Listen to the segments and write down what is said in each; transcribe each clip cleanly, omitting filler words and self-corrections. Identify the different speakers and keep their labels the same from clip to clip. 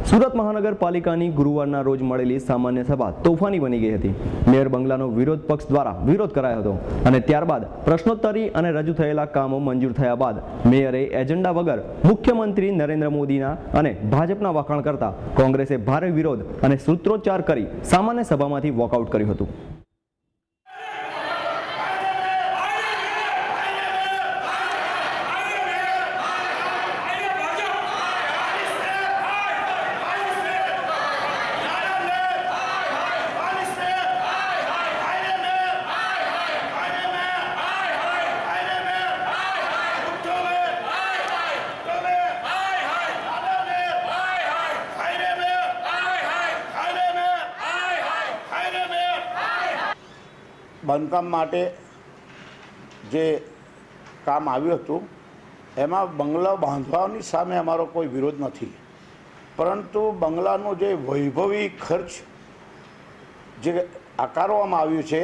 Speaker 1: સુરત મહાનગરપાલિકાની ગુરુવારના રોજ મળેલી સામાન્ય સભા તોફાની બની ગઈ હતી। મેયર બંગલાનો વિરોધ પક્ષ દ્વારા વિરોધ કરાયો હતો અને ત્યારબાદ પ્રશ્નોત્તરી અને રજૂ થયેલા કામો મંજૂર થયા બાદ મેયરે એજન્ડા વગર મુખ્યમંત્રી નરેન્દ્ર મોદીના અને ભાજપના વખાણ કરતા કોંગ્રેસે ભારે વિરોધ અને સૂત્રોચ્ચાર કરી સામાન્ય સભામાંથી વોકઆઉટ કર્યું હતું।
Speaker 2: બાંધકામ માટે જે કામ આવ્યું હતું એમાં બંગલા બાંધવાની સામે અમારો કોઈ વિરોધ નથી, પરંતુ બંગલાનો જે વૈભવી ખર્ચ જે આકારવામાં આવ્યું છે,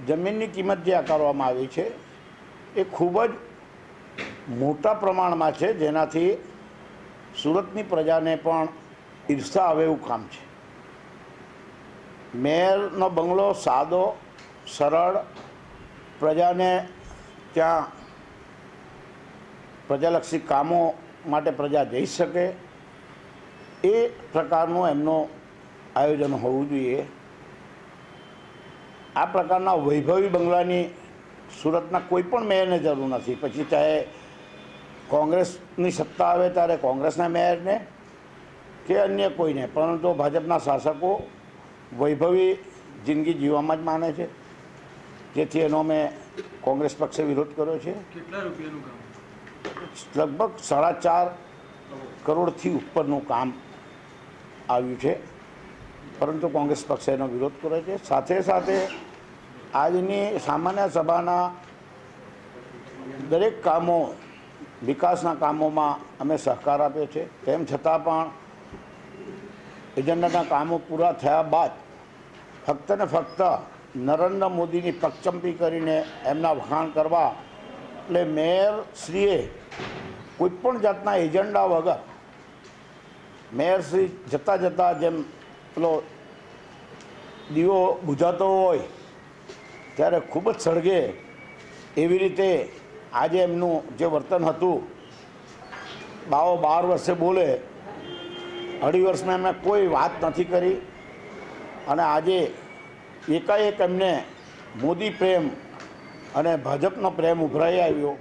Speaker 2: જમીનની કિંમત જે આકારવામાં આવી છે એ ખૂબ જ મોટા પ્રમાણમાં છે, જેનાથી સુરતની પ્રજાને પણ ઈર્ષા આવે એવું કામ છે। મેયરનો બંગલો સાદો સરળ, પ્રજાને ત્યાં પ્રજાલક્ષી કામો માટે પ્રજા જઈ શકે એ પ્રકારનું એમનું આયોજન હોવું જોઈએ। આ પ્રકારના વૈભવી બંગલાની સુરતના કોઈ પણ મેયરને જરૂર નથી, પછી ચાહે કોંગ્રેસની સત્તા આવે ત્યારે કોંગ્રેસના મેયરને કે અન્ય કોઈને, પરંતુ ભાજપના શાસકો વૈભવી જિંદગી જીવવામાં જ માને છે, જેથી એનો મેં કોંગ્રેસ પક્ષે વિરોધ કર્યો છે।
Speaker 3: કેટલા રૂપિયાનું કામ?
Speaker 2: લગભગ 4.5 કરોડથી ઉપરનું કામ આવ્યું છે, પરંતુ કોંગ્રેસ પક્ષે એનો વિરોધ કર્યો છે। સાથે સાથે આજની સામાન્ય સભાના દરેક કામો, વિકાસના કામોમાં અમે સહકાર આપ્યો છે, તેમ છતાં પણ એજન્ડાના કામો પૂરા થયા બાદ ફક્ત ને ફક્ત નરેન્દ્ર મોદીની પગચંપી કરીને એમના વખાણ કરવા, એટલે મેયરશ્રીએ કોઈપણ જાતના એજન્ડા વગર મેયરશ્રી જતાં જતાં જેમ પેલો દીવો બુઝાતો હોય ત્યારે ખૂબ જ સળગે એવી રીતે આજે એમનું જે વર્તન હતું, 12 વર્ષે બોલે, 2.5 વર્ષમાં એમણે કોઈ વાત નથી કરી અને આજે એકાએક એમને મોદી પ્રેમ અને ભાજપનો પ્રેમ ઉભરાઈ આવ્યો।